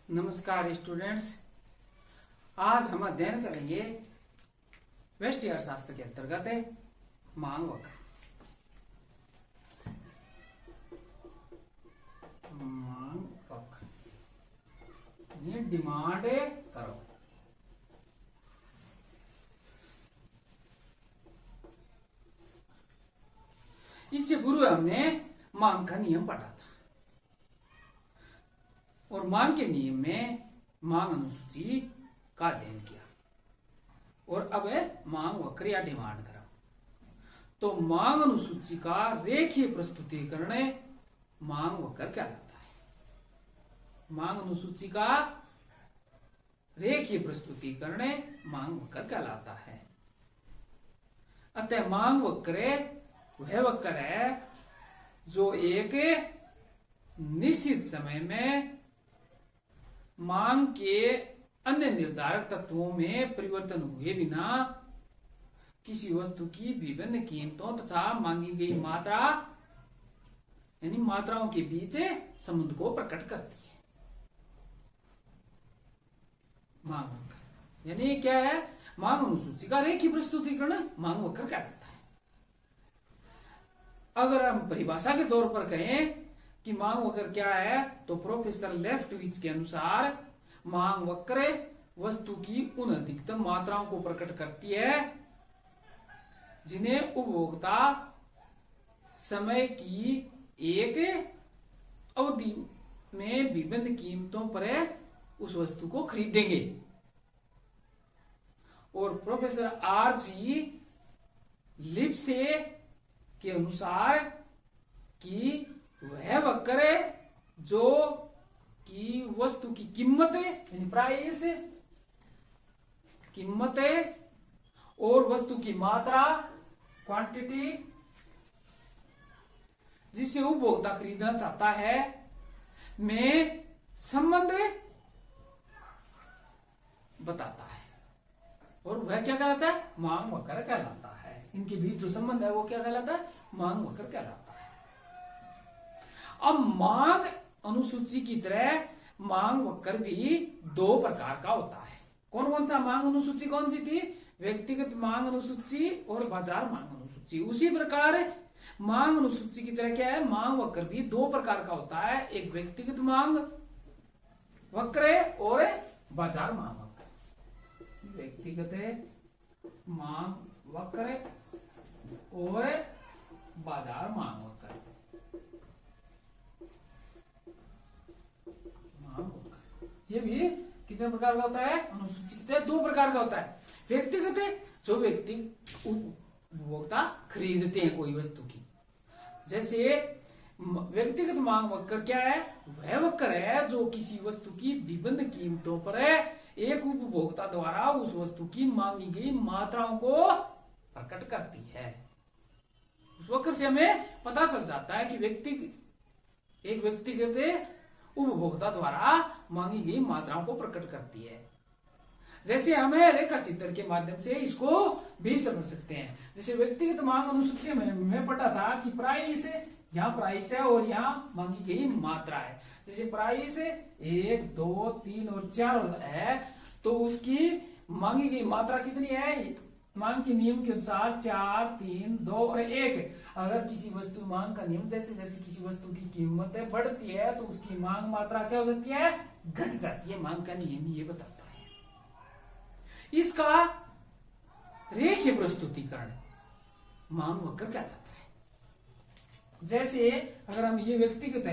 नमस्कार स्टूडेंट्स। आज हम अध्ययन करेंगे व्यष्टि अर्थशास्त्र के अंतर्गत मांग वक्र। मांग वक्र ये डिमांड करो। इससे पूर्व हमने मांग का नियम पढ़ा था और मांग के नियम में मांग अनुसूची का अध्ययन किया और अब है मांग वक्र या डिमांड ग्राफ। तो मांग अनुसूची का रेखीय प्रस्तुतिकरण मांग वक्र कहलाता है। मांग अनुसूची का रेखीय प्रस्तुतिकरण मांग वक्र कहलाता है। अतः मांग वक्र वह वक्र है जो एक निश्चित समय में मांग के अन्य निर्धारक तत्वों में परिवर्तन हुए बिना किसी वस्तु की विभिन्न कीमतों तथा मांगी गई मात्रा यानी मात्राओं के बीच संबंध को प्रकट करती है। मांग वक्र यानी क्या है? मांग अनुसूची का रेखीय प्रस्तुतिकरण मांग वक्र कहलाता है। अगर हम परिभाषा के तौर पर कहें कि मांग वक्र क्या है, तो प्रोफेसर लेफ्टविच के अनुसार मांग वक्र वस्तु की उन अधिकतम मात्राओं को प्रकट करती है जिन्हें उपभोक्ता समय की एक अवधि में विभिन्न कीमतों पर उस वस्तु को खरीदेंगे। और प्रोफेसर आर.जी. लिप्से के अनुसार कि वह वक्र जो कि वस्तु की कीमत यानी प्राइस कीमत और वस्तु की मात्रा क्वांटिटी जिसे उपभोक्ता खरीदना चाहता है में संबंध बताता है और वह क्या कहलाता है? मांग वक्र कहलाता है। इनके बीच जो संबंध है वो क्या कहलाता है? मांग वक्र कहलाता है। अब मांग अनुसूची की तरह मांग वक्र भी दो प्रकार का होता है। कौन कौन सा मांग अनुसूची कौन सी थी? व्यक्तिगत मांग अनुसूची और बाजार मांग अनुसूची। उसी प्रकार मांग अनुसूची की तरह क्या है? मांग वक्र भी दो प्रकार का होता है, एक व्यक्तिगत मांग वक्र और बाजार मांग वक्र। व्यक्तिगत मांग वक्र और बाजार मांग वक्र। ये भी कितने प्रकार का होता है? अनुसूची की तरह दो प्रकार का होता है। व्यक्तिगत जो व्यक्ति उपभोक्ता खरीदते हैं कोई वस्तु की, जैसे व्यक्तिगत मांग वक्र क्या है? वह वक्र है जो किसी वस्तु की विभिन्न कीमतों पर एक उपभोक्ता द्वारा उस वस्तु की मांगी गई मात्राओं को प्रकट करती है। उस वक्र से हमें पता चल जाता है कि एक व्यक्तिगत उपभोक्ता द्वारा मांगी गई मात्राओं को प्रकट करती है। जैसे हमें रेखा चित्र के माध्यम से इसको भी समझ सकते हैं। जैसे व्यक्तिगत मांग अनुसूची में पढ़ा था कि प्राइस, यहाँ प्राइस है और यहाँ मांगी गई मात्रा है। जैसे प्राइस 1, 2, 3 और 4 है तो उसकी मांगी गई मात्रा कितनी है? मांग के नियम के अनुसार 4, 3, 2 और 1। अगर किसी वस्तु मांग का नियम जैसे जैसे किसी वस्तु की कीमत बढ़ती है तो उसकी मांग मात्रा क्या हो जाती है? घट जाती है। मांग का नियम ये बताता है। इसका रेखीय प्रस्तुतिकरण मांग वक्र कहलाता है। जैसे अगर हम ये व्यक्तिगत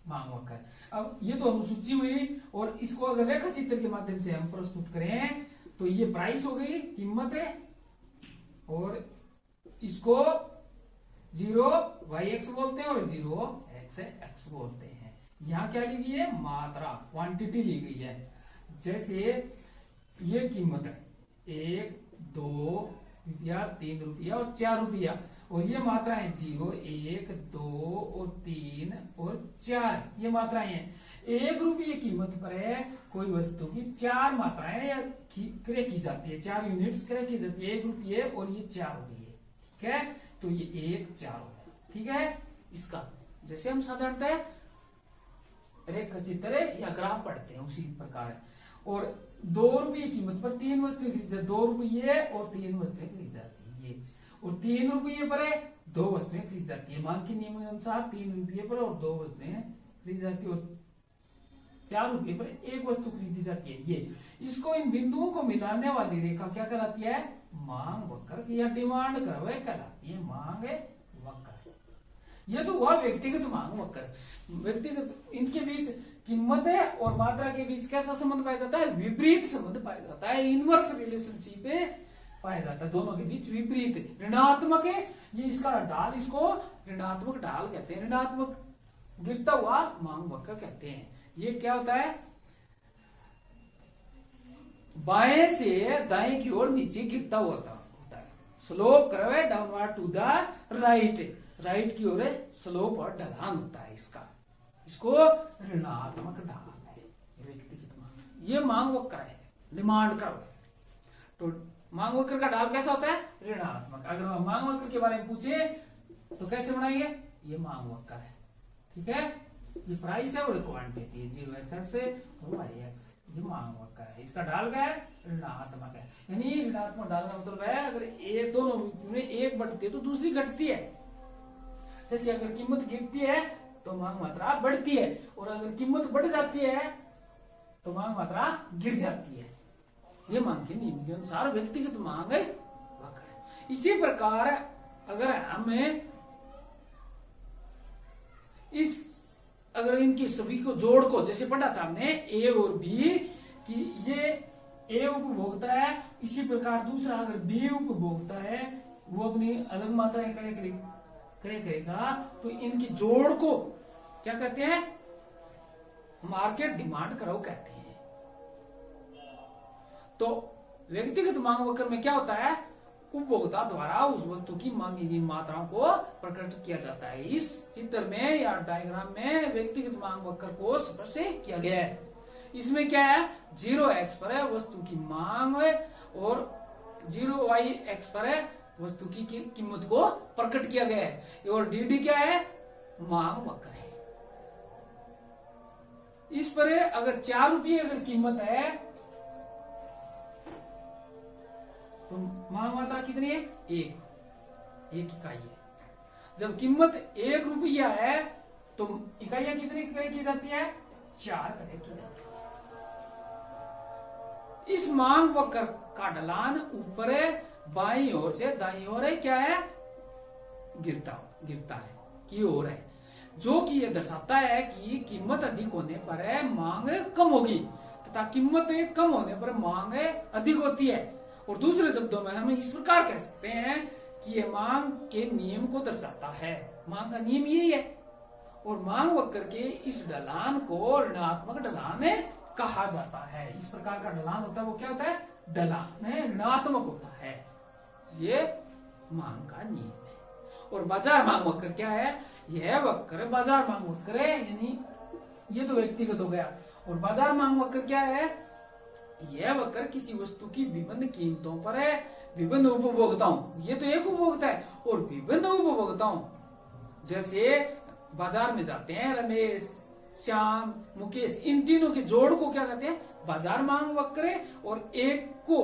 मांग वक्र, अब ये तो अनुसूची हुई और इसको अगर रेखा चित्र के माध्यम से हम प्रस्तुत करें तो ये प्राइस हो गई, कीमत है, और इसको 0y(x) बोलते हैं और 0x(x) बोलते हैं। यहाँ क्या ली गई है? मात्रा, क्वांटिटी ली गई है। जैसे ये कीमत है 1, 2 रुपया, 3 रुपया और 4 रुपया, और ये मात्रा है 0, 1, 2 और 3 और 4। ये मात्राएं हैं। 1 रुपये कीमत पर है कोई वस्तु की 4 मात्राएं क्रय की जाती है, 4 यूनिट्स क्रय की जाती है। 1 रुपये और ये 4 रुपये, ठीक है? तो ये 1, 4 हो गया, ठीक है? इसका जैसे हम साधारणतः रेखा चित्र या ग्राफ पढ़ते हैं उसी प्रकार है। और 2 रुपये की कीमत पर 3 वस्तुएं खरीदी जाती, 2 रुपये और 3 वस्तुएं खरीदी जाती है ये। और 3 रुपये पर 2 वस्तुएं खरीदी जाती है, मांग के नियम के अनुसार 3 रुपये पर और 2 वस्तुएं खरीदी जाती है, और 4 रुपये पर 1 वस्तु खरीदी जाती है ये। इसको इन बिंदुओं को मिलाने वाली रेखा क्या कहलाती है? मांग वक्र या डिमांड कर्व कहलाती है, मांग वक्र। ये तो हुआ व्यक्तिगत मांग वक्र। व्यक्तिगत इनके बीच कीमत है और मात्रा के बीच कैसा संबंध पाया जाता है? विपरीत संबंध पाया जाता है, इनवर्स रिलेशनशिप पाया जाता है, दोनों के बीच विपरीत ऋणात्मक है। ये इसका ढाल, इसको ऋणात्मक ढाल कहते हैं, ऋणात्मक गिरता हुआ मांग वक्र कहते हैं। ये क्या होता है? बाएं से दाएं की ओर नीचे गिरता हुआ होता है। स्लोप कर्व है downward to the right, right की ओर स्लोप और ढलान होता है इसका, इसको ऋणात्मक ढाल है व्यक्तिगत मांग। ये मांग वक्र है, डिमांड कर्व है। तो मांग वक्र का ढाल कैसा होता है? ऋणात्मक। अगर मांग वक्र के बारे में पूछे तो कैसे बनाएंगे? ये मांग वक्र है, ठीक है। ये प्राइस है और क्वांटिटी है, 0x और y(x), ये मांग वक्र है। इसका ढाल क्या है? ऋणात्मक है। यानी ऋणात्मक ढाल का मतलब है अगर एक दोनों में एक बढ़ती है तो दूसरी घटती है। जैसे अगर कीमत गिरती है तो मांग मात्रा बढ़ती है, और अगर कीमत बढ़ जाती है तो मांग मात्रा गिर जाती है। ये मांग के नियम के अनुसार व्यक्तिगत मांग वक्र है। इसी प्रकार अगर हमें अगर इनकी सभी को जोड़ को जैसे पढ़ा था हमने ए और बी कि ये ए उपभोक्ता है, इसी प्रकार दूसरा अगर बी उपभोक्ता है वो अपनी अलग मात्राएं करेगा, तो इनकी जोड़ को क्या कहते हैं? मार्केट डिमांड कर्व कहते हैं। तो व्यक्तिगत मांग वक्र में क्या होता है? उपभोक्ता द्वारा उस वस्तु की मांगी गई मात्राओं को प्रकट किया जाता है। इस चित्र में या डायग्राम में व्यक्तिगत मांग वक्र को स्पष्ट किया गया है। इसमें क्या है? 0x पर है वस्तु की मांग है और 0y(x) पर है वस्तु की कीमत को प्रकट किया गया है, और dd क्या है? मांग वक्र है। इस पर अगर 4 रुपये अगर कीमत है तो मांग मात्रा कितनी है? 1 इकाई है। जब कीमत 1 रुपया है तो इकाइयां कितनी क्रय की जाती है? 4 क्रय की जाती है। इस मांग वक्र का ढलान ऊपर बाईं ओर से दाईं ओर क्या है? गिरता है की ओर है, जो कि यह दर्शाता है कि कीमत अधिक होने पर मांग कम होगी तथा कीमत कम होने पर मांग अधिक होती है। और दूसरे शब्दों में हम इस प्रकार कह सकते हैं कि यह मांग के नियम को दर्शाता है। मांग का नियम यही है, और मांग वक्र के इस ढलान को ऋणात्मक ढलान कहा जाता है। इस प्रकार का ढलान होता है वो क्या होता है? ढलान ऋणात्मक होता है। ये मांग का नियम है। और बाजार मांग वक्र क्या है? यह वक्र बाजार मांग वक्र है, यानी ये तो व्यक्तिगत हो गया। और बाजार मांग वक्र क्या है? यह वक्र किसी वस्तु की विभिन्न कीमतों पर है, विभिन्न उपभोक्ताओं, ये तो एक उपभोक्ता है, और विभिन्न उपभोक्ताओं जैसे बाजार में जाते हैं रमेश, श्याम, मुकेश, इन तीनों के जोड़ को क्या कहते हैं? बाजार मांग वक्र। और एक को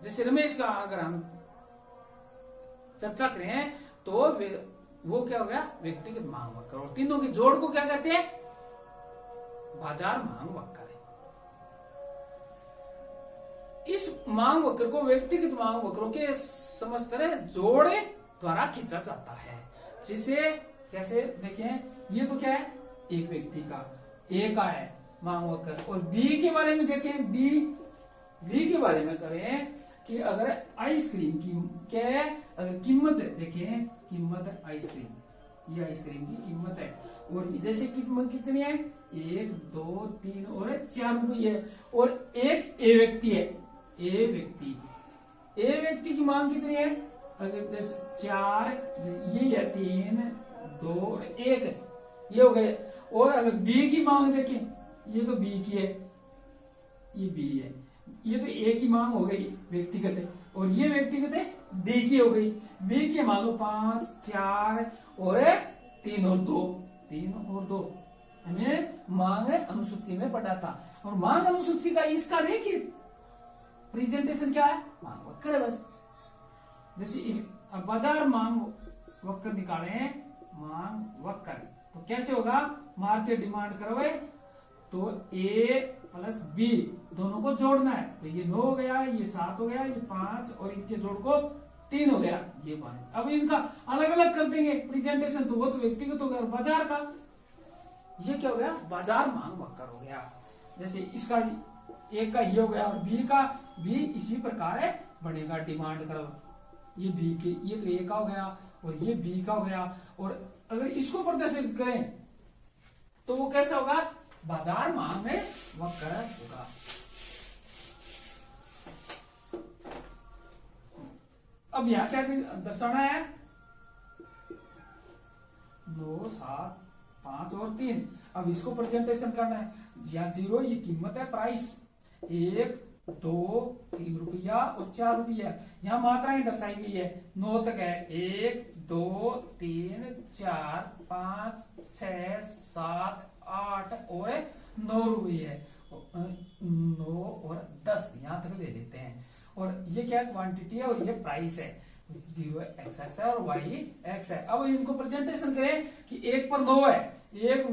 जैसे रमेश का अगर हम चर्चा करें तो वो क्या हो गया? व्यक्तिगत मांग वक्र। और तीनों के जोड़ को क्या कहते हैं? बाजार मांग वक्र। इस मांग वक्र को व्यक्तिगत मांग वक्रों के समस्त जोड़ द्वारा खींचा जाता है। जैसे देखें, ये तो क्या है? एक व्यक्ति का, ए का है मांग वक्र। और बी के बारे में देखें, बी के बारे में करें कि अगर आइसक्रीम की क्या है? अगर कीमत देखें, कीमत आइसक्रीम, ये आइसक्रीम की कीमत है, और जैसे कीमत कितनी है? 1, 2, 3 और 4 रुपये है। और एक ए व्यक्ति है, ए व्यक्ति की मांग कितनी है? अगर 4, ये है 3, 2 और 1, ये हो गए। और अगर बी की मांग देखें, ये तो बी की है, ये बी है, ये तो ए की मांग हो गई व्यक्तिगत है, और ये व्यक्तिगत है डी की हो गई। बी की मान लो 5, 4 और 3 और 2, 3 और 2, हमें मांग अनुसूची में पढ़ा था। और मांग अनुसूची का इसका रेखित प्रेजेंटेशन क्या है? मांग वक्र है बस। जैसे अब बाजार मांग वक्र निकाले, मांग वक्र तो कैसे होगा? मार्केट डिमांड करो तो ए प्लस बी दोनों को जोड़ना है, तो ये 9 हो गया, ये 7 हो गया, ये 5 और इनके जोड़ को 3 हो गया, ये 5। अब इनका अलग अलग कर देंगे प्रेजेंटेशन, तो वो तो व्यक्तिगत हो गया। और बाजार का ये क्या हो गया? बाजार मांग वक्र हो गया। जैसे इसका एक का ये हो गया और बी का भी इसी प्रकार है बढ़ेगा, डिमांड करो। ये बी के ये तो ए का हो गया और ये बी का हो गया। और अगर इसको प्रदर्शित करें तो वो कैसा होगा? बाजार मांग में वक्र होगा। अब यहां क्या दर्शाना है? 9, 7, 5 और 3। अब इसको प्रेजेंटेशन करना है। यहाँ 0 ये कीमत है, प्राइस 1, 2, 3 रुपया और 4 रुपया। यहाँ मात्राएं दर्शाई गई है, 9 तक है। 1, 2, 3, 4, 5, 6, 7, 8 और 9 रुपये, 9 और 10 यहाँ तक ले लेते हैं। और ये क्या क्वांटिटी है और ये प्राइस है। 0 x है और y x है। अब इनको प्रेजेंटेशन करें कि 1 पर 9 है, 1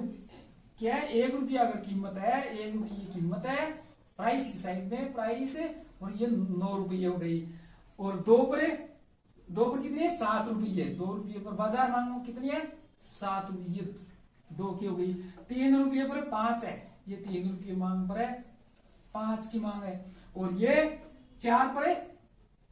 क्या है? 1 रुपया अगर कीमत है, 1 रुपये कीमत है, प्राइस की साइड में प्राइस है और ये 9 रुपये हो गई। और 2 पर कितनी है? 7 रुपये। 2 रुपये पर बाजार मांग कितनी है? 7 रुपये, 2 की हो गई। 3 रुपये पर 5 है, ये 3 रुपये मांग पर है, 5 की मांग है। और ये 4 पर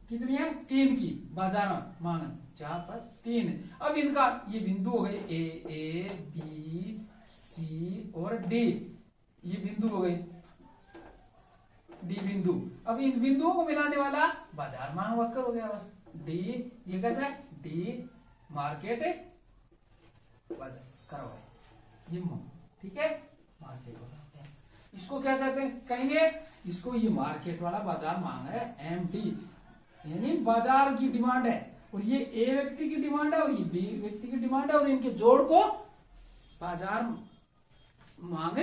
कितनी है? 3 की बाजार मांग, 4 पर 3। अब इनका ये बिंदु हो गए ए बी सी और डी, ये बिंदु हो गए डी बिंदु। अब इन बिंदुओं को मिलाने वाला बाजार मांग वक्र हो गया बस। डी ये कैसा है? डी मार्केट करो है ये, ठीक है, मार्केट वाला। इसको क्या कहते हैं? कहेंगे इसको ये मार्केट वाला बाजार मांग है, एमडी, यानी बाजार की डिमांड है। और ये ए व्यक्ति की डिमांड है और ये बी व्यक्ति की डिमांड है, और इनके जोड़ को बाजार मांग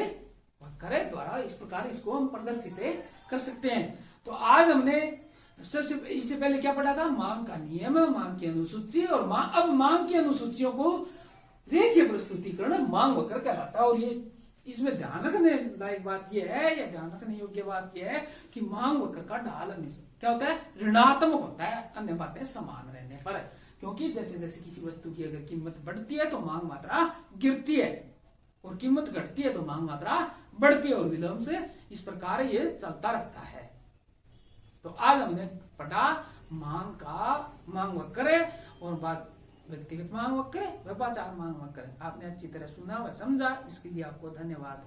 वक्र द्वारा इस प्रकार इसको हम प्रदर्शित कर सकते हैं। तो आज हमने सबसे इससे पहले क्या पढ़ा था? मांग का नियम, मांग की अनुसूची और अब मांग की अनुसूचियों को रेखीय प्रस्तुतिकरण मांग वक्र कहलाता है। और ये इसमें ध्यान रखने लायक बात यह है, या ध्यान रखने योग्य बात यह है कि मांग वक्र का ढाल हमेशा क्या होता है? ऋणात्मक होता है, अन्य बातें समान रहने पर। क्योंकि जैसे जैसे किसी वस्तु की अगर कीमत बढ़ती है तो मांग मात्रा गिरती है, और कीमत घटती है तो मांग मात्रा बढ़ती है, और विलोम से इस प्रकार ये चलता रहता है। तो आज हमने पढ़ा मांग वक्र और बात व्यक्तिगत मांग वक्र व बाजार मांग वक्र। आपने अच्छी तरह सुना व समझा, इसके लिए आपको धन्यवाद।